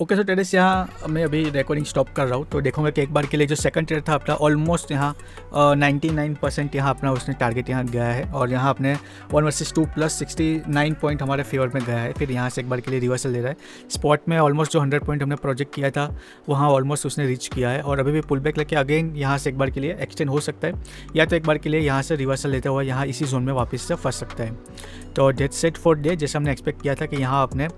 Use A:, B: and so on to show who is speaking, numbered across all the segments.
A: Okay so terrace यहाँ मैं अभी रिकॉर्डिंग स्टॉप कर रहा हूँ, तो देखूंगा कि एक बार के लिए जो सेकंड ट्रेड था अपना ऑलमोस्ट यहाँ 99% यहाँ अपना उसने टारगेट यहाँ गया है और यहाँ अपने 1 वर्सेस 2 प्लस 69 पॉइंट हमारे फेवर में गया है। फिर यहाँ से एक बार के लिए रिवर्सल ले रहा है। स्पॉट में ऑलमोस्ट जो 100 पॉइंट हमने प्रोजेक्ट किया था वहाँ ऑलमोस्ट उसने रीच किया है और अभी भी पुल बैक लेके अगेन यहाँ से एक बार के लिए एक्सटेंड हो सकता है या तो एक बार के लिए यहाँ से रिवर्सल लेते हुए यहाँ इसी जोन में वापस से फंस सकता है। तो डेट सेट फॉर डे जैसे हमने एक्सपेक्ट किया था कि यहाँ अपने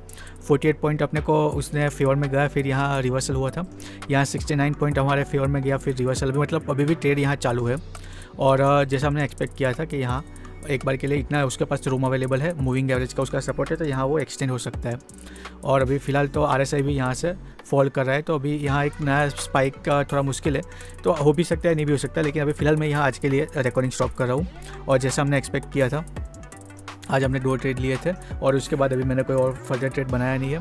A: 48 पॉइंट अपने को उसने फेवर में गया, फिर यहाँ रिवर्सल हुआ था, यहाँ 69 पॉइंट हमारे फेवर में गया, फिर रिवर्सल भी, मतलब अभी भी ट्रेड यहाँ चालू है। और जैसा हमने एक्सपेक्ट किया था कि यहाँ एक बार के लिए इतना उसके पास रूम अवेलेबल है, मूविंग एवरेज का उसका सपोर्ट है, तो यहाँ वो एक्सटेंड हो सकता है। और अभी फ़िलहाल तो RSI भी यहाँ से फॉल कर रहा है, तो अभी यहाँ एक नया स्पाइक का थोड़ा मुश्किल है, तो हो भी सकता है नहीं भी हो सकता, लेकिन अभी फ़िलहाल मैं यहाँ आज के लिए रिकॉर्डिंग स्टॉप कर रहा हूँ। और जैसा हमने एक्सपेक्ट किया था आज हमने 2 ट्रेड लिए थे और उसके बाद अभी मैंने कोई और फर्दर ट्रेड बनाया नहीं है।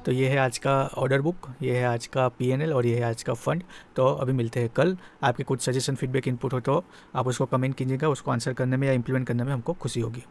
A: तो ये है आज का ऑर्डर बुक, ये है आज का PNL और ये है आज का फंड। तो अभी मिलते हैं कल। आपके कुछ सजेशन फीडबैक इनपुट हो तो आप उसको कमेंट कीजिएगा, उसको आंसर करने में या इम्प्लीमेंट करने में हमको खुशी होगी।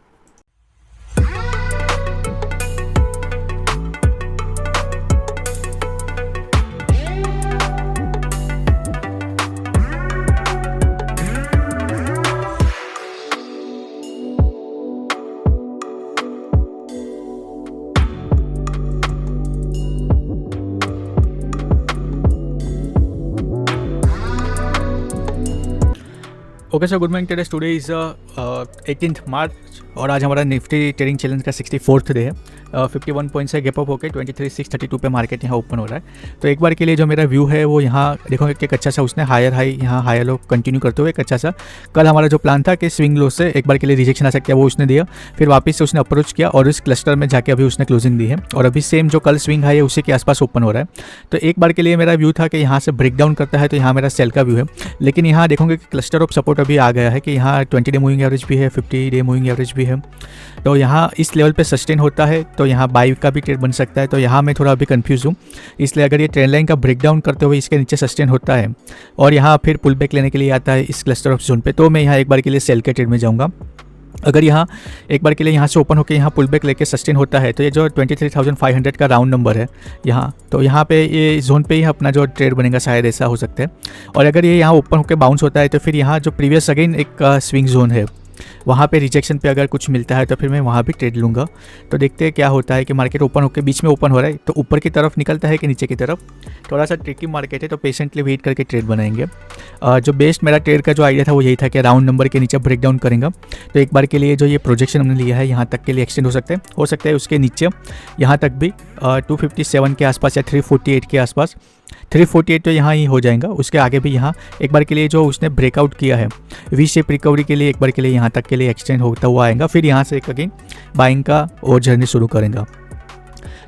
A: Okay sir, good morning traders. Today is 18 मार्च और आज हमारा निफ्टी ट्रेडिंग चैलेंज का 64th डे है। 51 पॉइंट से गैप अप होकर 23,632 पे मार्केट यहाँ ओपन हो रहा है। तो एक बार के लिए जो मेरा व्यू है वो यहाँ देखोगे कि एक अच्छा सा उसने हायर हाई यहाँ हायर लो कंटिन्यू करते हुए एक अच्छा सा, कल हमारा जो प्लान था कि स्विंग लो से एक बार के लिए रिजेक्शन आ सकता है वो उसने दिया, फिर वापस से उसने अप्रोच किया और इस क्लस्टर में जाके अभी उसने क्लोजिंग दी है और अभी सेम जो कल स्विंग हाई है उसी के आसपास ओपन हो रहा है। तो एक बार के लिए मेरा व्यू था कि यहाँ से ब्रेक डाउन करता है तो यहाँ मेरा सेल का व्यू है, लेकिन यहाँ देखोगे कि क्लस्टर ऑफ सपोर्ट अभी आ गया है कि यहाँ 20 डे मूविंग एवरेज भी है, 50 डे मूविंग एवरेज भी है। तो यहाँ इस लेवल पे सस्टेन होता है तो यहाँ बाई का भी ट्रेड बन सकता है। तो यहाँ मैं थोड़ा अभी कंफ्यूज हूँ, इसलिए अगर ये ट्रेंड लाइन का ब्रेकडाउन करते हुए इसके नीचे सस्टेन होता है और यहाँ फिर पुल बैक लेने के लिए आता है इस क्लस्टर ऑफ जोन पे, तो मैं यहाँ एक बार के लिए सेल के ट्रेड में जाऊँगा। अगर यहाँ एक बार के लिए यहाँ से ओपन होकर यहाँ पुल बैक लेके सस्टेन होता है तो ये जो 23,500 का राउंड नंबर है यहाँ, तो यहाँ पे ये जोन पे ही अपना जो ट्रेड बनेगा शायद ऐसा हो सकता है। और अगर ये यहाँ ओपन होकर बाउंस होता है तो फिर यहाँ जो प्रीवियस अगेन एक स्विंग जोन है वहाँ पे रिजेक्शन पे अगर कुछ मिलता है तो फिर मैं वहाँ भी ट्रेड लूँगा। तो देखते हैं क्या होता है कि मार्केट ओपन होकर बीच में ओपन हो रहा है तो ऊपर की तरफ निकलता है कि नीचे की तरफ। थोड़ा सा ट्रिकी मार्केट है तो पेशेंटली वेट करके ट्रेड बनाएंगे। जो बेस्ट मेरा ट्रेड का जो आइडिया था वो यही था कि राउंड नंबर के नीचे ब्रेक डाउन करेंगे तो एक बार के लिए जो ये प्रोजेक्शन हमने लिया है यहाँ तक के लिए एक्सटेंड हो सकता है उसके नीचे यहाँ तक भी 257 के आसपास या 348 के आसपास। 348 तो यहाँ ही हो जाएगा, उसके आगे भी यहाँ एक बार के लिए जो उसने ब्रेकआउट किया है वी शेप रिकवरी के लिए एक बार के लिए यहाँ तक के लिए एक्सटेंड होता हुआ आएगा, फिर यहाँ से एक अगेन बाइंग का और जर्नी शुरू करेंगे।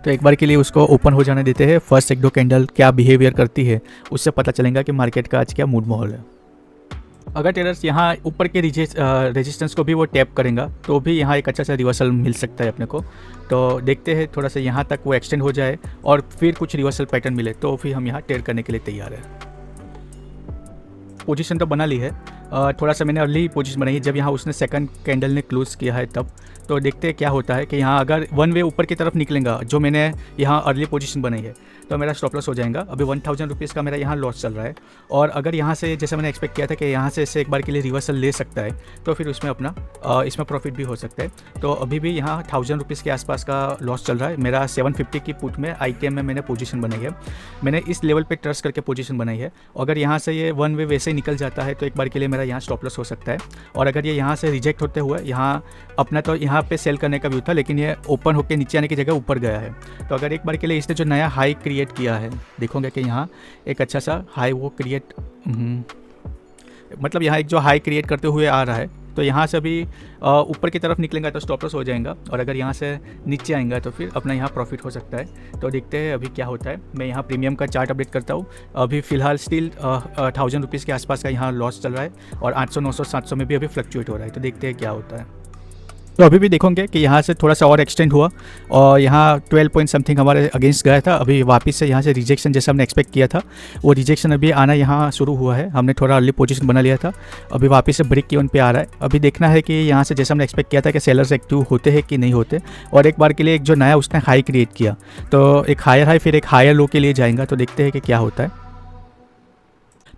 A: तो एक बार के लिए उसको ओपन हो जाने देते हैं। फर्स्ट 1-2 कैंडल क्या बिहेवियर करती है उससे पता चलेगा कि मार्केट का आज क्या मूड माहौल है। अगर टेरर्स यहाँ ऊपर के रेजिस्टेंस को भी वो टैप करेगा तो भी यहाँ एक अच्छा सा रिवर्सल मिल सकता है अपने को। तो देखते हैं थोड़ा सा यहाँ तक वो एक्सटेंड हो जाए और फिर कुछ रिवर्सल पैटर्न मिले तो फिर हम यहाँ ट्रेड करने के लिए तैयार है। पोजीशन तो बना ली है, थोड़ा सा मैंने अर्ली पोजीशन बनाई है जब यहाँ उसने सेकंड कैंडल ने क्लोज किया है तब। तो देखते हैं क्या होता है कि यहाँ अगर वन वे ऊपर की तरफ निकलेगा जो मैंने यहाँ अर्ली पोजीशन बनाई है तो मेरा स्टॉप लॉस हो जाएगा। अभी 1000 रुपीज़ का मेरा यहाँ लॉस चल रहा है और अगर यहाँ से जैसे मैंने एक्सपेक्ट किया था कि यहाँ से एक बार के लिए रिवर्सल ले सकता है तो फिर उसमें अपना इसमें प्रॉफिट भी हो सकता है। तो अभी भी यहाँ 1000 रुपीज़ के आसपास का लॉस चल रहा है। मेरा 750 की पुट में ITM में मैंने पोजीशन बनाई है, मैंने इस लेवल पे ट्रस्ट करके पोजीशन बनाई है। अगर यहाँ से ये वन वे वैसे ही निकल जाता है तो एक बार के लिए मेरा यहाँ स्टॉप लॉस हो सकता है। और अगर ये यहाँ से रिजेक्ट होते हुए यहाँ अपना तो यहाँ पे सेल करने का व्यू था लेकिन ये ओपन होकर नीचे आने की जगह ऊपर गया है। तो अगर एक बार के लिए इसने जो नया हाई क्रिएट किया है देखोगे कि यहाँ एक अच्छा सा हाई वो क्रिएट मतलब यहाँ एक जो हाई क्रिएट करते हुए आ रहा है तो यहाँ से अभी ऊपर की तरफ निकलेगा तो स्टॉप लॉस हो जाएगा और अगर यहाँ से नीचे आएगा तो फिर अपना यहाँ प्रॉफिट हो सकता है। तो देखते हैं अभी क्या होता है। मैं यहाँ प्रीमियम का चार्ट अपडेट करता हूँ। अभी फ़िलहाल स्टिल 1000 रुपीज़ के आसपास का यहाँ लॉस चल रहा है और 800 900 700 में भी अभी फ्लक्चुएट हो रहा है। तो देखते हैं क्या होता है। तो अभी भी देखोगे कि यहाँ से थोड़ा सा और एक्सटेंड हुआ और यहाँ 12 पॉइंट समथिंग हमारे अगेंस्ट गया था। अभी वापस से यहाँ से रिजेक्शन जैसा हमने एक्सपेक्ट किया था वो रिजेक्शन अभी आना यहाँ शुरू हुआ है। हमने थोड़ा अर्ली पोजीशन बना लिया था, अभी वापस से ब्रेक इवन पे आ रहा है। अभी देखना है कि यहाँ से जैसा हमने एक्सपेक्ट किया था कि सेलर्स एक्टिव होते हैं कि नहीं होते। और एक बार के लिए एक जो नया उसने हाई क्रिएट किया तो एक हायर हाई फिर एक हायर लो के लिए जाएगा, तो देखते हैं कि क्या होता है।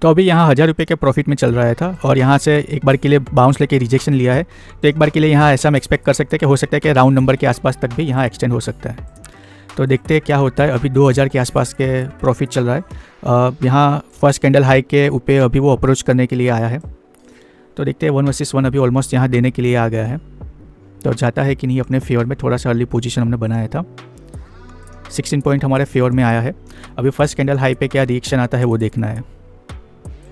A: तो अभी यहाँ 1000 रुपये के प्रॉफिट में चल रहा था और यहाँ से एक बार के लिए बाउंस लेके रिजेक्शन लिया है। तो एक बार के लिए यहाँ ऐसा हम एक्सपेक्ट कर सकते हैं कि हो सकता है कि राउंड नंबर के आसपास तक भी यहाँ एक्सटेंड हो सकता है। तो देखते हैं क्या होता है। अभी 2000 के आसपास के प्रॉफिट चल रहा है। यहाँ फर्स्ट कैंडल हाई के ऊपर अभी वो अप्रोच करने के लिए आया है। तो देखते हैं 1 वर्सेस 1 अभी ऑलमोस्ट यहाँ देने के लिए आ गया है। तो जाता है कि नहीं अपने फेवर में। थोड़ा सा अर्ली पोजीशन हमने बनाया था, 16 पॉइंट हमारे फेवर में आया है। अभी फर्स्ट कैंडल हाई पे क्या रिएक्शन आता है वो देखना है।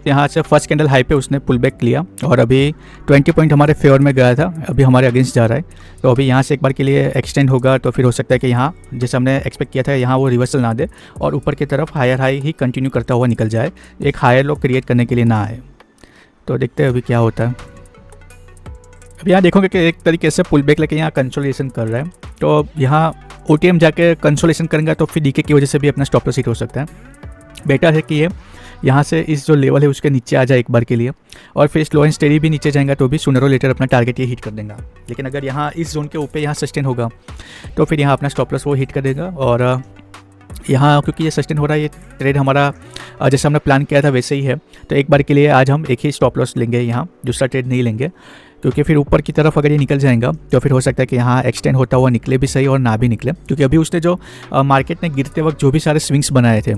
A: यहाँ से फर्स्ट कैंडल हाई पे उसने पुल बैक लिया और अभी 20 पॉइंट हमारे फेवर में गया था, अभी हमारे अगेंस्ट जा रहा है। तो अभी यहाँ से एक बार के लिए एक्सटेंड होगा तो फिर हो सकता है कि यहाँ जैसे हमने एक्सपेक्ट किया था यहाँ वो रिवर्सल ना दे और ऊपर की तरफ हायर हाई ही कंटिन्यू करता हुआ निकल जाए, एक हायर लो क्रिएट करने के लिए ना आए। तो देखते हैं अभी क्या होता है। अब यहाँ देखोगे कि एक तरीके से पुल बैक लेके यहाँ कंसोलिडेशन कर रहा है। तो यहाँ OTM जाके कंसोलिडेशन करेंगे तो फिर डीके की वजह से भी अपना स्टॉप लॉस हिट हो सकता है। बेटर है कि ये यहाँ से इस जो लेवल है उसके नीचे आ जाए एक बार के लिए और फिर स्लो एंड स्टेडी भी नीचे जाएगा तो भी सूनर और लेटर अपना टारगेट ये हिट कर देगा। लेकिन अगर यहाँ इस जोन के ऊपर यहाँ सस्टेन होगा तो फिर यहाँ अपना स्टॉप लॉस वो हिट कर देगा। और यहाँ क्योंकि ये सस्टेन हो रहा है, ये ट्रेड हमारा जैसे हमने प्लान किया था वैसे ही है। तो एक बार के लिए आज हम एक ही स्टॉप लॉस लेंगे, यहाँ दूसरा ट्रेड नहीं लेंगे, क्योंकि फिर ऊपर की तरफ अगर ये निकल जाएगा तो फिर हो सकता है कि यहाँ एक्सटेंड होता हुआ निकले भी सही और ना भी निकले। क्योंकि अभी उसने जो मार्केट में गिरते वक्त जो भी सारे स्विंग्स बनाए थे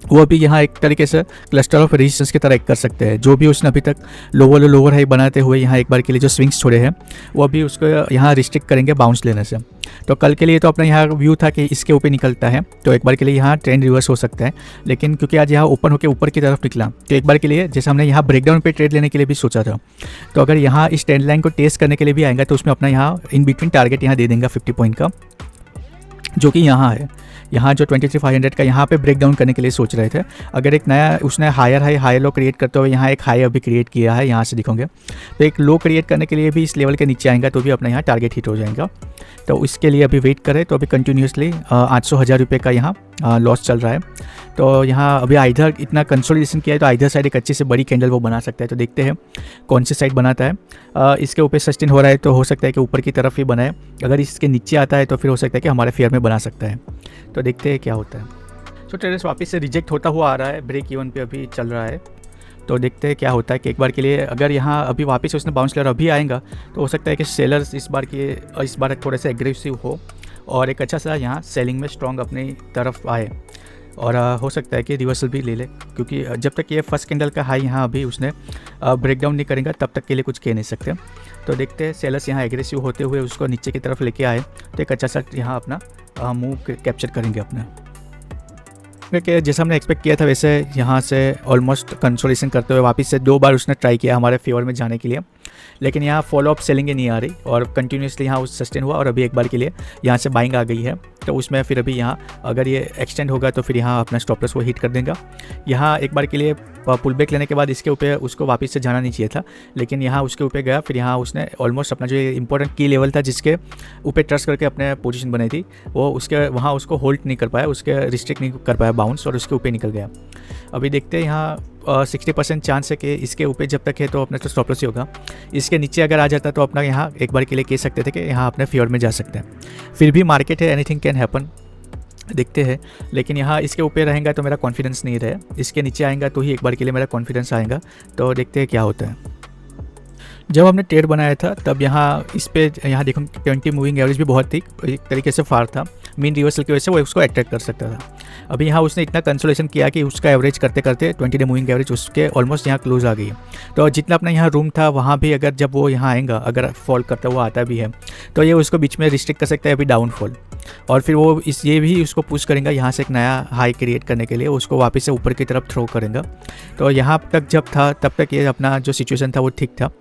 A: वो अभी यहाँ एक तरीके से क्लस्टर ऑफ रेजिस्टेंस की तरह एक कर सकते हैं। जो भी उसने अभी तक लोअर हाई बनाते हुए यहाँ एक बार के लिए जो स्विंग्स छोड़े हैं वो अभी उसको यहाँ रिस्ट्रिक्ट करेंगे बाउंस लेने से। तो कल के लिए तो अपना यहाँ व्यू था कि इसके ऊपर निकलता है तो एक बार के लिए यहाँ ट्रेंड रिवर्स हो सकता है। लेकिन क्योंकि आज यहाँ ओपन होकर ऊपर की तरफ निकला तो एक बार के लिए जैसे हमने यहाँ ब्रेकडाउन पे ट्रेड लेने के लिए भी सोचा था, तो अगर यहाँ इस ट्रेंड लाइन को टेस्ट करने के लिए भी आएगा तो उसमें अपना यहाँ इन बिटवीन टारगेट यहाँ दे देंगे 50 पॉइंट का, जो कि यहाँ है। यहाँ जो 23,500 का यहाँ पे ब्रेक डाउन करने के लिए सोच रहे थे। अगर एक नया उसने हायर लो क्रिएट करते हुए यहाँ एक हाई अभी क्रिएट किया है, यहाँ से दिखोगे तो एक लो क्रिएट करने के लिए भी इस लेवल के नीचे आएगा तो भी अपना यहाँ टारगेट हिट हो जाएगा। तो इसके लिए अभी वेट करें। तो अभी कंटिन्यूसली 800,000 रुपये का यहाँ लॉस चल रहा है। तो यहाँ अभी आइधर इतना कंसोलिडेशन किया है तो आइधर साइड एक अच्छी से बड़ी कैंडल वो बना सकता है। तो देखते हैं कौन सी साइड बनाता है। इसके ऊपर सस्टेन हो रहा है तो हो सकता है कि ऊपर की तरफ ही बनाए, अगर इसके नीचे आता है तो फिर हो सकता है कि हमारे फेयर में बना सकता है। तो देखते हैं क्या होता है। तो ट्रेडर्स वापस से रिजेक्ट होता हुआ आ रहा है, ब्रेक इवन पे अभी चल रहा है। तो देखते हैं क्या होता है कि एक बार के लिए अगर यहाँ अभी वापस उसने बाउंस लेयर अभी आएगा तो हो सकता है कि सेलर्स इस बार थोड़े से एग्रेसिव हो और एक अच्छा सा यहाँ सेलिंग में स्ट्रॉन्ग अपनी तरफ आए और हो सकता है कि रिवर्सल भी ले ले, क्योंकि जब तक ये फर्स्ट कैंडल का हाई यहाँ अभी उसने ब्रेकडाउन नहीं करेगा तब तक के लिए कुछ कह नहीं सकते। तो देखते हैं सेलर्स यहाँ एग्रेसिव होते हुए उसको नीचे की तरफ लेके आए तो एक अच्छा सा यहाँ अपना मूव कैप्चर करेंगे अपना। क्योंकि जैसा हमने एक्सपेक्ट किया था वैसे यहाँ से ऑलमोस्ट कंसोलिडेशन करते हुए वापस से 2 बार उसने ट्राई किया हमारे फेवर में जाने के लिए, लेकिन यहाँ फॉलोअप सेलिंग नहीं आ रही और कंटिन्यूसली यहाँ उस सस्टेन हुआ और अभी एक बार के लिए यहाँ से बाइंग आ गई है। तो उसमें फिर अभी यहाँ अगर ये एक्सटेंड होगा तो फिर यहाँ अपना स्टॉप लॉस वो हिट कर देगा। यहाँ एक बार के लिए पुल बैक लेने के बाद इसके ऊपर उसको वापस से जाना नहीं चाहिए था, लेकिन यहाँ उसके ऊपर गया। फिर यहाँ उसने ऑलमोस्ट अपना जो इंपॉर्टेंट की लेवल था जिसके ऊपर ट्रस्ट करके अपने पोजीशन बनाई थी वो उसके वहाँ उसको होल्ड नहीं कर पाया, उसके रिस्ट्रिक्ट नहीं कर पाया बाउंस और उसके ऊपर निकल गया। अभी देखते हैं यहाँ 60% चांस है कि इसके ऊपर जब तक है तो अपना तो स्टॉप लॉस ही होगा। इसके नीचे अगर आ जाता तो अपना यहाँ एक बार के लिए कह सकते थे कि यहाँ अपने फेवर में जा सकते हैं। फिर भी मार्केट है, एनीथिंग कैन हैपन, देखते हैं। लेकिन यहाँ इसके ऊपर रहेगा तो मेरा कॉन्फिडेंस नहीं रहे, इसके नीचे आएगा तो ही एक बार के लिए मेरा कॉन्फिडेंस आएगा। तो देखते हैं क्या होता है। जब हमने ट्रेड बनाया था तब यहाँ इस पे यहाँ देखो 20 मूविंग एवरेज भी बहुत थी, एक तरीके से फार था, मीन रिवर्सल की वजह से वो उसको अट्रैक्ट कर सकता था। अभी यहाँ उसने इतना कंसोलेशन किया कि उसका एवरेज करते करते 20 डे मूविंग एवरेज उसके ऑलमोस्ट यहाँ क्लोज आ गई है। तो जितना अपना यहाँ रूम था वहाँ भी अगर जब वो यहाँ आएगा, अगर फॉल करता हुआ आता भी है तो ये उसको बीच में रिस्ट्रिक्ट कर सकता है अभी डाउनफॉल, और फिर वो ये भी उसको पुश करेंगे यहाँ से एक नया हाई क्रिएट करने के लिए, उसको वापस से ऊपर की तरफ थ्रो करेंगे। तो यहाँ तक जब था तब तक ये अपना जो सिचुएशन था वो ठीक था।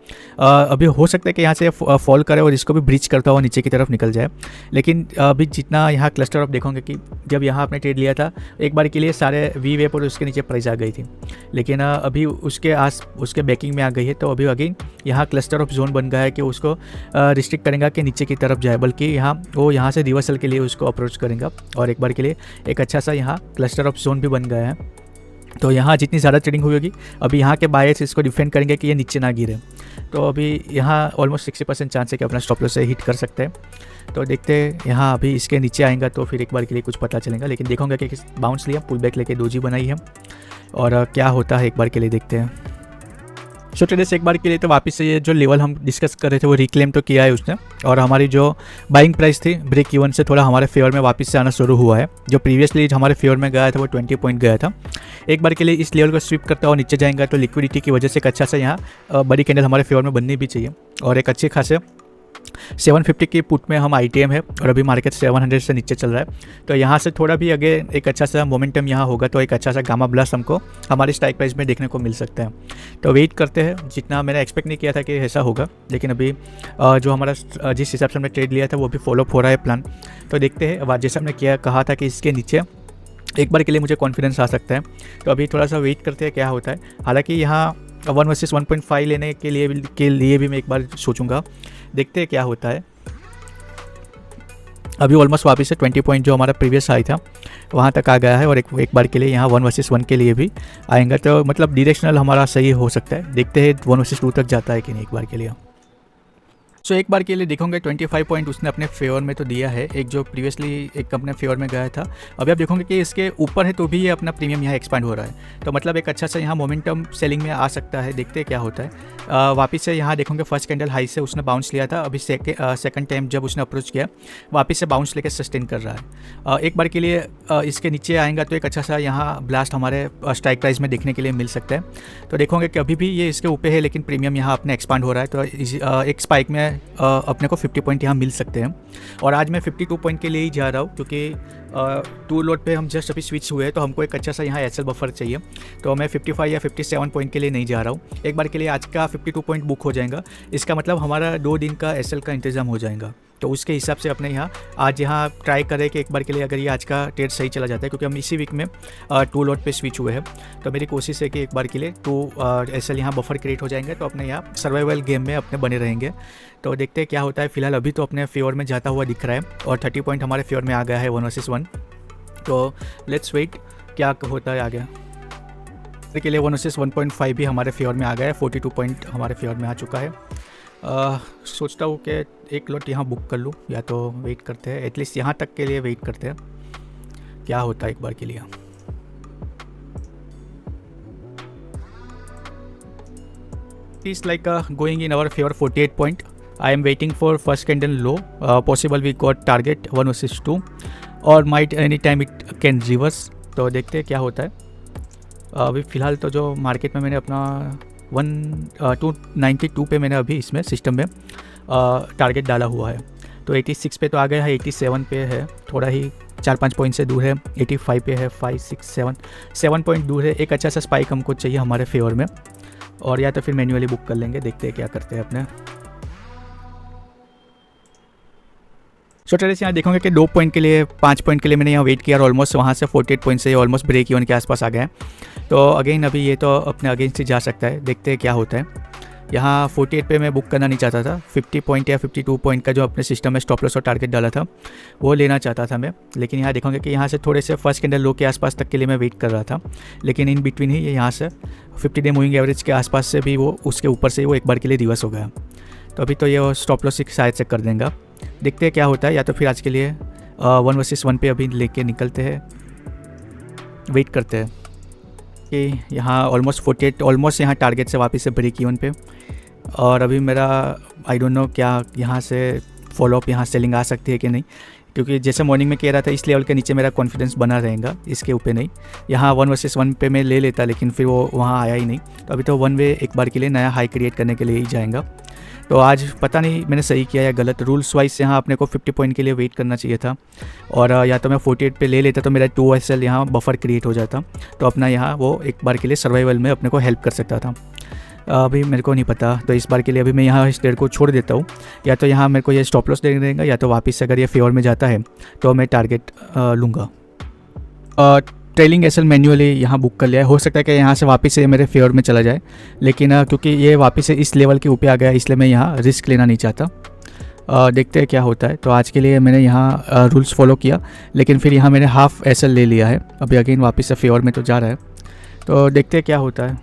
A: अभी हो सकता है कि यहाँ से फॉल करे और इसको भी ब्रीच करता हुआ नीचे की तरफ निकल जाए, लेकिन अभी जितना यहाँ यहाँ क्लस्टर ऑफ देखोगे कि जब यहाँ आपने ट्रेड लिया था एक बार के लिए सारे वी वेप और उसके नीचे प्राइस आ गई थी, लेकिन अभी उसके बैकिंग में आ गई है। तो अभी अगेन यहाँ क्लस्टर ऑफ जोन बन गया है कि उसको रिस्ट्रिक्ट करेगा कि नीचे की तरफ जाए, बल्कि यहाँ से रिवर्सल के लिए उसको अप्रोच करेगा। और एक बार के लिए एक अच्छा सा यहाँ क्लस्टर ऑफ जोन भी बन गया है। तो यहाँ जितनी ज़्यादा ट्रेडिंग हुई होगी अभी यहाँ के बायर्स इसको डिफेंड करेंगे कि ये नीचे ना गिरे। तो अभी यहाँ ऑलमोस्ट 60% चांस है कि अपना स्टॉप लॉस से हिट कर सकते हैं। तो देखते हैं यहाँ अभी इसके नीचे आएगा तो फिर एक बार के लिए कुछ पता चलेगा, लेकिन देखूँगा कि बाउंस लिया, पुल बैक लेके डोजी बनाई है और क्या होता है एक बार के लिए देखते हैं। सो ट्रेडर्स एक बार के लिए तो वापस से ये जो लेवल हम डिस्कस कर रहे थे वो रिक्लेम तो किया है उसने, और हमारी जो बाइंग प्राइस थी ब्रेक इवन से थोड़ा हमारे फेवर में वापस से आना शुरू हुआ है। जो प्रीवियसली हमारे फेवर में गया था वो 20 पॉइंट गया था। एक बार के लिए इस लेवल को स्विप करता हुआ नीचे जाएगा तो लिक्विडिटी की वजह से एक अच्छा सा यहाँ बड़ी कैंडल हमारे फेवर में बननी भी चाहिए। और एक अच्छे खासे 750 की पुट में हम ITM है और अभी मार्केट 700 से नीचे चल रहा है। तो यहाँ से थोड़ा भी आगे एक अच्छा सा मोमेंटम यहाँ होगा तो एक अच्छा सा गामा ब्लास्ट हमको हमारे स्ट्राइक प्राइस में देखने को मिल सकता है। तो वेट करते हैं, जितना मैंने एक्सपेक्ट नहीं किया था कि ऐसा होगा, लेकिन अभी जो हमारा जिस हिसाब से हमने ट्रेड लिया था वो भी फॉलोअप हो रहा है प्लान। तो देखते हैं, जैसे हमने कहा था कि इसके नीचे एक बार के लिए मुझे कॉन्फिडेंस आ सकता है। तो अभी थोड़ा सा वेट करते हैं क्या होता है। हालांकि यहाँ 1 वर्सेस 1.5 लेने के लिए भी मैं एक बार सोचूंगा, देखते हैं क्या होता है। अभी ऑलमोस्ट वापस से 20 पॉइंट जो हमारा प्रीवियस हाई था वहाँ तक आ गया है और एक बार के लिए यहाँ 1 वर्सेस 1 के लिए भी आएंगे। तो मतलब डायरेक्शनल हमारा सही हो सकता है, देखते हैं 1 वर्सेस 2 तक जाता है कि नहीं एक बार के लिए। सो एक बार के लिए देखोगे 25 पॉइंट उसने अपने फेवर में तो दिया है, एक जो प्रीवियसली एक अपने फेवर में गया था। अभी आप देखोगे कि इसके ऊपर है तो भी ये अपना प्रीमियम यहाँ एक्सपांड हो रहा है। तो मतलब एक अच्छा सा यहाँ मोमेंटम सेलिंग में आ सकता है, देखते हैं क्या होता है। वापस से यहाँ देखोगे फर्स्ट कैंडल हाई से उसने बाउंस लिया था, अभी सेकंड टाइम जब उसने अप्रोच किया वापस से बाउंस लेकर सस्टेन कर रहा है। एक बार के लिए इसके नीचे आएगा तो एक अच्छा सा यहाँ ब्लास्ट हमारे स्ट्राइक प्राइस में देखने के लिए मिल सकता है। तो देखोगे कि अभी भी ये इसके ऊपर है लेकिन प्रीमियम यहाँ अपने एक्सपांड हो रहा है। तो एक स्पाइक में अपने को 50 पॉइंट यहाँ मिल सकते हैं। और आज मैं 52 पॉइंट के लिए ही जा रहा हूँ क्योंकि टू लोड पे हम जस्ट अभी स्विच हुए हैं तो हमको एक अच्छा सा यहाँ एसएल बफर चाहिए। तो मैं 55 या 57 पॉइंट के लिए नहीं जा रहा हूँ। एक बार के लिए आज का 52 पॉइंट बुक हो जाएगा, इसका मतलब हमारा 2 दिन का एसएल का इंतज़ाम हो जाएगा। तो उसके हिसाब से अपने आज यहाँ ट्राई करें कि एक बार के लिए अगर ये आज का ट्रेड सही चला जाता है, क्योंकि हम इसी वीक में टू लॉट पे स्विच हुए हैं। तो मेरी कोशिश है कि एक बार के लिए एसएल यहाँ बफर क्रिएट हो जाएंगे तो अपने यहाँ सर्वाइवल गेम में अपने बने रहेंगे। तो देखते हैं क्या होता है। फिलहाल अभी तो अपने फेवर में जाता हुआ दिख रहा है और 30 पॉइंट हमारे फेवर में आ गया है 1 वर्सेस 1। तो लेट्स वेट क्या होता है आगे के लिए। 1 वर्सेस 1.5 भी हमारे फेवर में आ गया है, 42 पॉइंट हमारे फेवर में आ चुका है। सोचता हूँ कि एक लॉट यहाँ बुक कर लूँ या तो वेट करते हैं, एटलीस्ट यहाँ तक के लिए वेट करते हैं क्या होता है एक बार के लिए। It's like going in our favor 48 point. I am waiting for first candle low. Possible we got target 1 versus 2 or might any time it can reverse. तो देखते हैं क्या होता है। अभी फ़िलहाल तो जो मार्केट में मैंने अपना 292 पे मैंने अभी इसमें सिस्टम में टारगेट डाला हुआ है। तो 86 पे तो आ गया है, 87 पे है, थोड़ा ही 4-5 पॉइंट से दूर है, 85 पे है, 5, 6, 7 पॉइंट दूर है। एक अच्छा सा स्पाइक हमको चाहिए हमारे फेवर में, और या तो फिर मैन्युअली बुक कर लेंगे, देखते हैं क्या करते हैं अपने। सो ट्रेडर्स यहाँ देखोगे कि 2 पॉइंट के लिए 5 पॉइंट के लिए मैंने यहाँ वेट किया और ऑलमोस्ट वहाँ से 48 पॉइंट से ऑलमोस्ट ब्रेक इवन के आसपास आ गए। तो अगेन अभी ये तो अपने अगेंस्ट ही जा सकता है, देखते हैं क्या होता है। यहाँ 48 पे मैं बुक करना नहीं चाहता था, 50 पॉइंट या 52 पॉइंट का जो अपने सिस्टम में स्टॉप लॉस और टारगेट डाला था वो लेना चाहता था मैं। लेकिन यहाँ देखोगे कि यहाँ से थोड़े से फर्स्ट कैंडल लो के आसपास तक के लिए मैं वेट कर रहा था, लेकिन इन बिटवीन ही ये यहाँ से 50 डे मूविंग एवरेज के आसपास से भी वो उसके ऊपर से वो एक बार के लिए रिवर्स हो गया। तो अभी तो ये स्टॉप लॉस शायद से कर देगा, देखते हैं क्या होता है। या तो फिर आज के लिए 1 वर्सेस 1 पे अभी लेके निकलते हैं, वेट करते हैं कि यहाँ ऑलमोस्ट 48 ऑलमोस्ट यहाँ टारगेट से वापस से ब्रेक इवन पे। और अभी मेरा आई डोंट नो क्या यहाँ से फॉलोअप यहाँ सेलिंग आ सकती है कि नहीं, क्योंकि जैसे मॉर्निंग में कह रहा था इस लेवल के नीचे मेरा कॉन्फिडेंस बना रहेगा, इसके ऊपर नहीं। यहाँ 1 वर्सेस 1 पे मैं ले लेता, लेकिन फिर वो वहाँ आया ही नहीं। तो अभी तो वन वे एक बार के लिए नया हाई क्रिएट करने के लिए ही जाएगा। तो आज पता नहीं मैंने सही किया या गलत। रूल्स वाइज यहाँ अपने को 50 पॉइंट के लिए वेट करना चाहिए था, और या तो मैं 48 पे ले लेता तो मेरा 2 SL यहाँ बफर क्रिएट हो जाता, तो अपना यहाँ वो एक बार के लिए सर्वाइवल में अपने को हेल्प कर सकता था। अभी मेरे को नहीं पता, तो इस बार के लिए अभी मैं यहाँ इस ट्रेड को छोड़ देता हूँ। या तो यहाँ मेरे को ये स्टॉप लॉस देने देगा, या तो वापस से अगर ये फेवर में जाता है तो मैं टारगेट लूँगा। ट्रेलिंग एसएल मैन्युअली यहाँ बुक कर लिया है। हो सकता है कि यहाँ से वापस से मेरे फेवर में चला जाए, लेकिन क्योंकि ये वापस से इस लेवल के ऊपर आ गया, इसलिए मैं यहाँ रिस्क लेना नहीं चाहता। देखते हैं क्या होता है। तो आज के लिए मैंने यहाँ रूल्स फॉलो किया, लेकिन फिर यहाँ मैंने हाफ एसएल ले लिया है। अभी अगेन वापस से फेवर में तो जा रहा है, तो देखते हैं क्या होता है।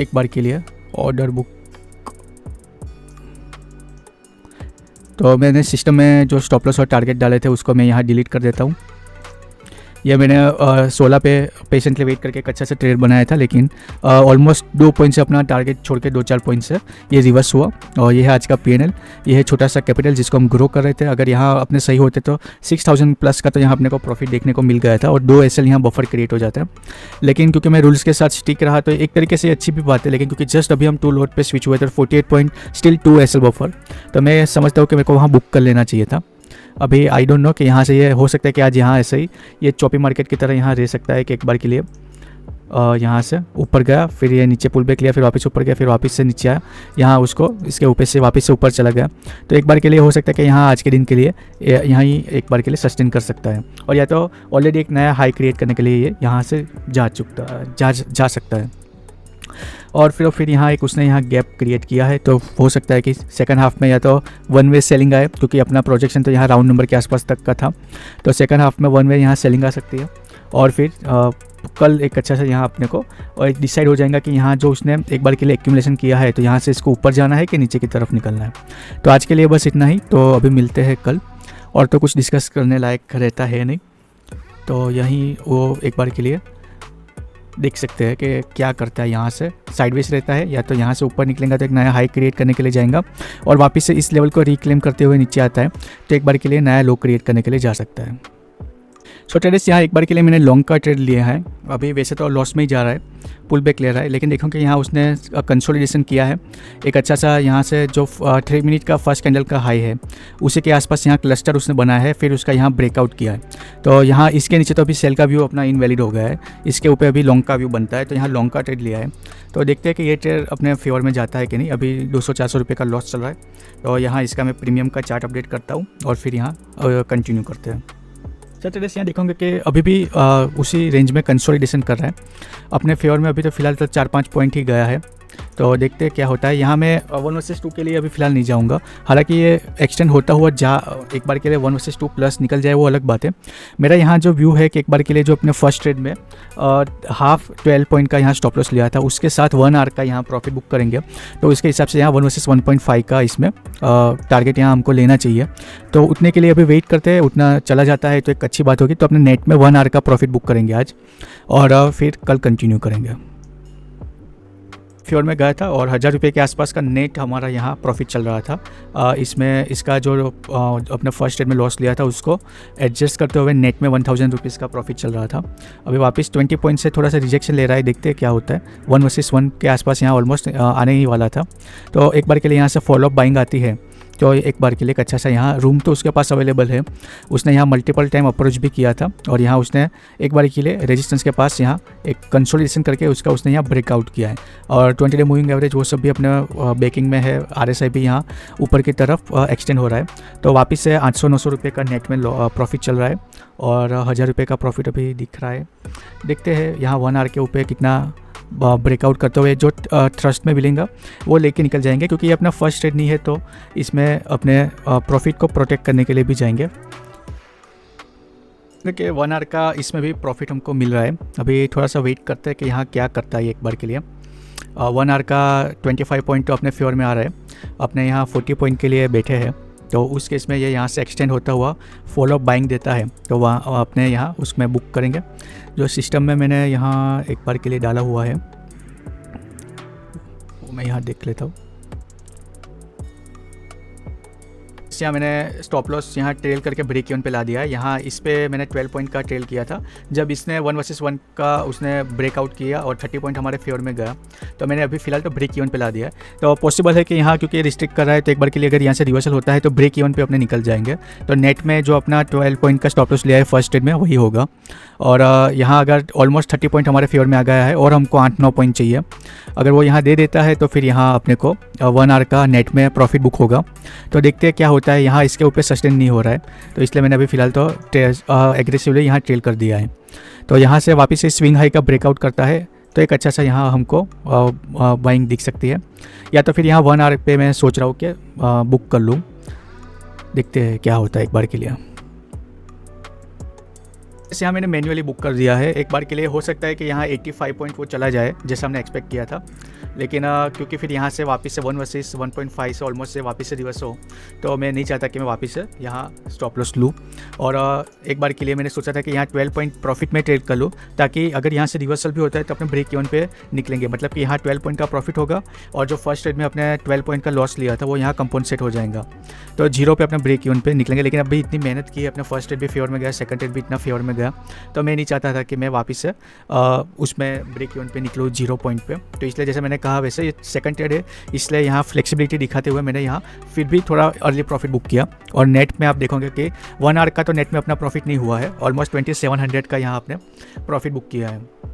A: एक बार के लिए ऑर्डर बुक, तो मैंने सिस्टम में जो स्टॉप लॉस और टारगेट डाले थे उसको मैं यहाँ डिलीट कर देता हूँ। यह मैंने 16 पे पेशेंटली वेट करके एक अच्छा सा ट्रेड बनाया था, लेकिन ऑलमोस्ट 2 पॉइंट से अपना टारगेट छोड़ के 2-4 पॉइंट से ये रिवर्स हुआ। और ये है आज का पीएनएल। ये है छोटा सा कैपिटल जिसको हम ग्रो कर रहे थे। अगर यहाँ अपने सही होते तो 6000 प्लस का तो यहाँ अपने को प्रॉफिट देखने को मिल गया था, और 2 एसएल यहाँ बफर क्रिएट हो जाता है। लेकिन क्योंकि मैं रूल्स के साथ स्टिक रहा तो एक तरीके से अच्छी भी बात है, लेकिन क्योंकि जस्ट अभी हम 2 लोड पे स्विच हुए थे, 48 पॉइंट स्टिल 2 एसएल बफर, तो मैं समझता हूँ कि मेरे को वहाँ बुक कर लेना चाहिए था। अभी आई डोंट नो कि यहाँ से ये हो सकता है कि आज यहाँ ऐसे ही ये चॉपी मार्केट की तरह यहाँ रह सकता है कि एक बार के लिए यहाँ से ऊपर गया, फिर ये नीचे पुल बैक लिया, फिर वापस ऊपर गया, फिर वापस से नीचे आया, यहाँ उसको इसके ऊपर से वापस से ऊपर चला गया। तो एक बार के लिए हो सकता है कि यहाँ आज के दिन के लिए यहाँ ही एक बार के लिए सस्टेन कर सकता है, और या तो ऑलरेडी एक नया हाई क्रिएट करने के लिए ये यहाँ से जा सकता है। और फिर यहाँ एक उसने यहाँ गैप क्रिएट किया है, तो हो सकता है कि सेकंड हाफ में या तो वन वे सेलिंग आए, क्योंकि अपना प्रोजेक्शन तो यहाँ राउंड नंबर के आसपास तक का था, तो सेकंड हाफ में वन वे यहाँ सेलिंग आ सकती है। और फिर कल एक अच्छा सा यहाँ अपने को और एक डिसाइड हो जाएगा कि यहाँ जो उसने एक बार के लिए एक्यूमुलेशन किया है, तो यहाँ से इसको ऊपर जाना है कि नीचे की तरफ निकलना है। तो आज के लिए बस इतना ही, तो अभी मिलते हैं कल। और तो कुछ डिस्कस करने लायक रहता है नहीं, तो यहीं वो एक बार के लिए देख सकते हैं कि क्या करता है। यहाँ से साइडवेज रहता है, या तो यहाँ से ऊपर निकलेगा तो एक नया हाई क्रिएट करने के लिए जाएगा, और वापस से इस लेवल को रिक्लेम करते हुए नीचे आता है, तो एक बार के लिए नया लो क्रिएट करने के लिए जा सकता है। सो ट्रेडर्स, यहाँ एक बार के लिए मैंने लॉन्ग का ट्रेड लिया है। अभी वैसे तो लॉस में ही जा रहा है, पुल बैक ले रहा है, लेकिन देखो कि यहाँ उसने कंसोलिडेशन किया है एक अच्छा सा। यहाँ से जो 3 मिनट का फर्स्ट कैंडल का हाई है उसी के आसपास यहाँ क्लस्टर उसने बनाया है, फिर उसका यहाँ ब्रेकआउट किया है। तो यहाँ इसके नीचे तो अभी सेल का व्यू अपना इनवैलिड हो गया है, इसके ऊपर अभी लॉन्ग का व्यू बनता है, तो यहाँ लॉन्ग का ट्रेड लिया है। तो देखते हैं कि ये ट्रेड अपने फेवर में जाता है कि नहीं। अभी 200-400 रुपये का लॉस चल रहा है, तो यहाँ इसका मैं प्रीमियम का चार्ट अपडेट करता हूँ और फिर यहाँ कंटिन्यू करते हैं। ट्रेडर्स, यहाँ देखोगे कि अभी भी उसी रेंज में कंसोलिडेशन कर रहा है अपने फेवर में। अभी तो फिलहाल तो 4-5 पॉइंट ही गया है, तो देखते हैं क्या होता है। यहाँ मैं 1 वर्सेस 2 के लिए अभी फिलहाल नहीं जाऊँगा, हालांकि ये एक्सटेंड होता हुआ एक बार के लिए 1 वर्सेस 2 प्लस निकल जाए वो अलग बात है। मेरा यहाँ जो व्यू है कि एक बार के लिए जो अपने फर्स्ट ट्रेड में हाफ 12 पॉइंट का यहाँ स्टॉप लॉस लिया था, उसके साथ 1 आवर का यहाँ प्रॉफिट बुक करेंगे, तो उसके हिसाब से यहाँ 1 वर्सेस 1.5 का इसमें टारगेट यहाँ हमको लेना चाहिए। तो उतने के लिए अभी वेट करते हैं, उतना चला जाता है तो एक अच्छी बात होगी। तो अपने नेट में 1 आवर का प्रॉफिट बुक करेंगे आज, और फिर कल कंटिन्यू करेंगे। फ्योर में गया था और 1000 रुपये के आसपास का नेट हमारा यहाँ प्रॉफिट चल रहा था। इसमें इसका जो अपने फर्स्ट ट्रेड में लॉस लिया था उसको एडजस्ट करते हुए नेट में 1000 रुपीज़ का प्रॉफिट चल रहा था। अभी वापस 20 पॉइंट से थोड़ा सा रिजेक्शन ले रहा है, देखते हैं क्या होता है। 1 वर्सेस 1 के आसपास यहाँ ऑलमोस्ट आने ही वाला था, तो एक बार के लिए यहाँ से फॉलोअप बाइंग आती है, तो एक बार के लिए एक अच्छा सा यहाँ रूम तो उसके पास अवेलेबल है। उसने यहाँ मल्टीपल टाइम अप्रोच भी किया था, और यहाँ उसने एक बार के लिए रेजिस्टेंस के पास यहाँ एक कंसोलिडेशन करके उसने यहाँ ब्रेकआउट किया है। और 20 डे मूविंग एवरेज वो सब भी अपने बेकिंग में है। RSI भी यहाँ ऊपर की तरफ एक्सटेंड हो रहा है, तो वापस से 800-900 रुपये का नेट में प्रॉफिट चल रहा है, और 1000 रुपये का प्रॉफिट अभी दिख रहा है। देखते हैं यहाँ 1 आवर के ऊपर कितना ब्रेकआउट करते हुए जो थ्रस्ट में मिलेगा वो लेके निकल जाएंगे, क्योंकि ये अपना फर्स्ट ट्रेड नहीं है, तो इसमें अपने प्रॉफिट को प्रोटेक्ट करने के लिए भी जाएंगे। देखिए 1 आवर का इसमें भी प्रॉफिट हमको मिल रहा है। अभी थोड़ा सा वेट करते हैं कि यहाँ क्या करता है एक बार के लिए। 1 आवर का 25 पॉइंट तो अपने फेवर में आ रहा है, अपने यहाँ 40 पॉइंट के लिए बैठे हैं, तो उस केस में ये यहाँ से एक्सटेंड होता हुआ फॉलोअप बाइंग देता है, तो वहाँ अपने यहाँ उसमें बुक करेंगे। जो सिस्टम में मैंने यहाँ एक बार के लिए डाला हुआ है वो मैं यहाँ देख लेता हूँ। यहाँ मैंने स्टॉप लॉस यहाँ ट्रेल करके ब्रेक इवन पे ला दिया है। यहाँ इस पे मैंने 12 पॉइंट का ट्रेल किया था, जब इसने 1 वर्सेस 1 का उसने ब्रेकआउट किया और 30 पॉइंट हमारे फेवर में गया, तो मैंने अभी फिलहाल तो ब्रेक इवन पे ला दिया है। तो पॉसिबल है कि यहाँ क्योंकि रिस्ट्रिक्ट कर रहा है, तो एक बार के लिए अगर यहाँ से रिवर्सल होता है तो ब्रेक इवन पे अपने निकल जाएंगे। तो नेट में जो अपना 12 पॉइंट का स्टॉप लॉस लिया है फर्स्ट ट्रेड में वही होगा। और यहाँ अगर ऑलमोस्ट 30 पॉइंट हमारे फेवर में आ गया है और हमको 8-9 पॉइंट चाहिए, अगर वो यहाँ दे देता है तो फिर यहाँ अपने को 1 आवर का नेट में प्रॉफिट बुक होगा। तो देखते हैं क्या होता है। यहाँ इसके ऊपर सस्टेन नहीं हो रहा है, तो इसलिए मैंने अभी फ़िलहाल तो एग्रेसिवली यहाँ ट्रेल कर दिया है। तो यहाँ से वापस से स्विंग हाई का ब्रेकआउट करता है तो एक अच्छा सा यहाँ हमको बाइंग दिख सकती है, या तो फिर यहाँ 1 आवर पे मैं सोच रहा हूँ कि बुक कर लूँ। देखते हैं क्या होता है एक बार के लिए। जैसे यहाँ मैंने मैन्युअली बुक कर दिया है एक बार के लिए। हो सकता है कि यहाँ 85 पॉइंट वो चला जाए जैसा हमने एक्सपेक्ट किया था, लेकिन क्योंकि फिर यहाँ से वापस से 1 वर्सेस 1.5 से ऑलमोस्ट से वापस से रिवर्स हो, तो मैं नहीं चाहता कि मैं वापस से यहाँ स्टॉप लॉस लूँ। और एक बार के लिए मैंने सोचा था कि यहाँ 12 पॉइंट प्रॉफिट में ट्रेड कर लूँ, ताकि अगर यहाँ से रिवर्सल भी होता है तो अपने ब्रेक इवन पे निकलेंगे। मतलब कि यहाँ 12 पॉइंट का प्रॉफिट होगा और जो फर्स्ट ट्रेड में अपने 12 पॉइंट का लॉस लिया था वो यहाँ कंपनसेट हो जाएगा, तो 0 पे अपने ब्रेक इवन पे निकलेंगे। लेकिन अभी इतनी मेहनत की है, अपना फर्स्ट ट्रेड भी फेवर में गया, सेकंड ट्रेड भी इतना फेवर में गया, तो मैं नहीं चाहता था कि मैं वापस से उसमें ब्रेक इवन पे निकलूँ 0 पॉइंट पे। तो इसलिए जैसे मैंने कहा वैसे ये सेकंड ट्रेड है, इसलिए यहाँ फ्लेक्सिबिलिटी दिखाते हुए मैंने यहाँ फिर भी थोड़ा अर्ली प्रॉफिट बुक किया। और नेट में आप देखोगे कि 1 आवर का तो नेट में अपना प्रॉफिट नहीं हुआ है, ऑलमोस्ट 2700 का यहाँ आपने प्रॉफिट बुक किया है।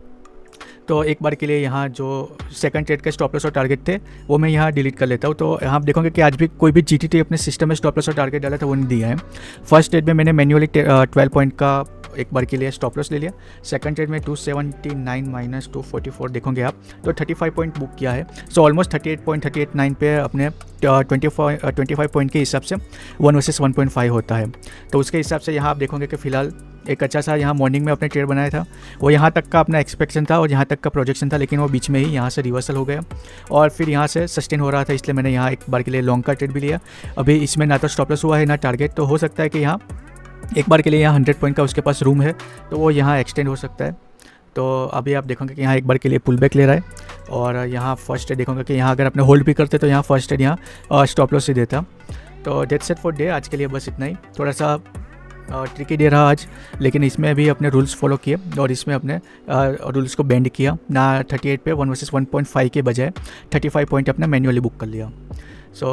A: तो एक बार के लिए यहाँ जो सेकंड ट्रेड के स्टॉप लॉस और टारगेट थे वो मैं यहाँ डिलीट कर लेता हूँ। तो यहाँ आप देखोगे कि आज भी कोई भी जीटीटी अपने सिस्टम में स्टॉप लॉस और टारगेट डाला था वो नहीं दिया है। फर्स्ट ट्रेड में मैंने मैन्युअली 12 पॉइंट का एक बार के लिए स्टॉप लॉस ले लिया। सेकंड ट्रेड में 279 माइनस 244 देखोगे आप, तो 35 पॉइंट बुक किया है। सो ऑलमोस्ट 38.389 पे अपने 25 पॉइंट के हिसाब से 1 वर्सेस 1.5 होता है। तो उसके हिसाब से यहाँ आप देखोगे कि फ़िलहाल एक अच्छा सा यहाँ मॉर्निंग में अपने ट्रेड बनाया था, वो यहाँ तक का अपना एक्सपेक्टेशन था और यहाँ तक का प्रोजेक्शन था, लेकिन वो बीच में ही यहाँ से रिवर्सल हो गया और फिर यहाँ से सस्टेन हो रहा था, इसलिए मैंने यहाँ एक बार के लिए लॉन्ग का ट्रेड भी लिया। अभी इसमें ना तो स्टॉप लॉस हुआ है ना टारगेट, तो हो सकता है कि यहाँ एक बार के लिए यहाँ 100 पॉइंट का उसके पास रूम है, तो वो यहाँ एक्सटेंड हो सकता है। तो अभी आप देखोगे कि यहाँ एक बार के लिए पुल बैक ले रहा है और यहाँ फर्स्ट ट्रेड देखोगे कि यहाँ अगर अपने होल्ड भी करते तो यहाँ फर्स्ट ट्रेड यहाँ स्टॉप लॉस ही देता। तो डेट्स इट फॉर डे, आज के लिए बस इतना ही। थोड़ा सा ट्रिकी डे रहा आज, लेकिन इसमें भी अपने रूल्स फॉलो किए और इसमें अपने रूल्स को बेंड किया ना। 38 पे 1 वर्सेस 1.5 के बजाय 35 पॉइंट अपना मैन्युअली बुक कर लिया। सो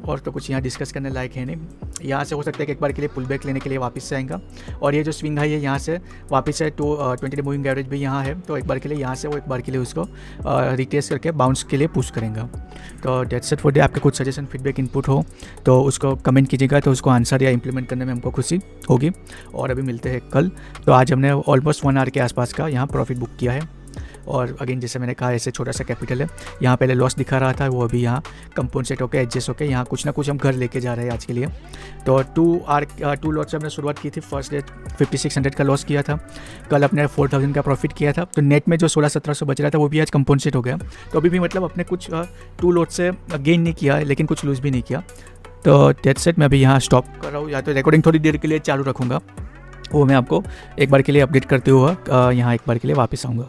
A: और तो कुछ यहाँ डिस्कस करने लायक है नहीं। यहाँ से हो सकता है कि एक बार के लिए पुल बैक लेने के लिए वापस से आएगा और ये जो स्विंग हाई है यहाँ से वापस से 20 डे मूविंग एवरेज भी यहाँ है, तो एक बार के लिए यहाँ से वो एक बार के लिए उसको रिटेस्ट करके बाउंस के लिए पुश करेंगे। तो डेट्स इट फॉर डे। आपके कुछ सजेशन फीडबैक इनपुट हो तो उसको कमेंट कीजिएगा, तो उसको आंसर या इंप्लीमेंट करने में हमको खुशी होगी। और अभी मिलते हैं कल। तो आज हमने ऑलमोस्ट 1 आवर के आसपास का यहाँ प्रॉफिट बुक किया है और अगेन जैसे मैंने कहा ऐसे छोटा सा कैपिटल है। यहाँ पहले लॉस दिखा रहा था, वो अभी यहाँ कंपोनेट होकर एडजस्ट होकर यहाँ कुछ ना कुछ हम घर लेके जा रहे हैं आज के लिए। तो 2 लॉट से हमने शुरुआत की थी। फर्स्ट डे 5600 का लॉस किया था, कल अपने 4000 का प्रॉफिट किया था। तो नेट में जो 1600-1700 बच रहा था वो भी आज कंपोनेट हो गया। तो अभी भी मतलब अपने कुछ 2 लॉट से गेन नहीं किया है, लेकिन कुछ लूज़ भी नहीं किया। तो डेट्स इट। मैं अभी यहाँ स्टॉप कर रहा हूँ, या तो रिकॉर्डिंग थोड़ी देर के लिए चालू रखूँगा, वो मैं आपको एक बार के लिए अपडेट करते हुए यहाँ एक बार के लिए वापस आऊँगा।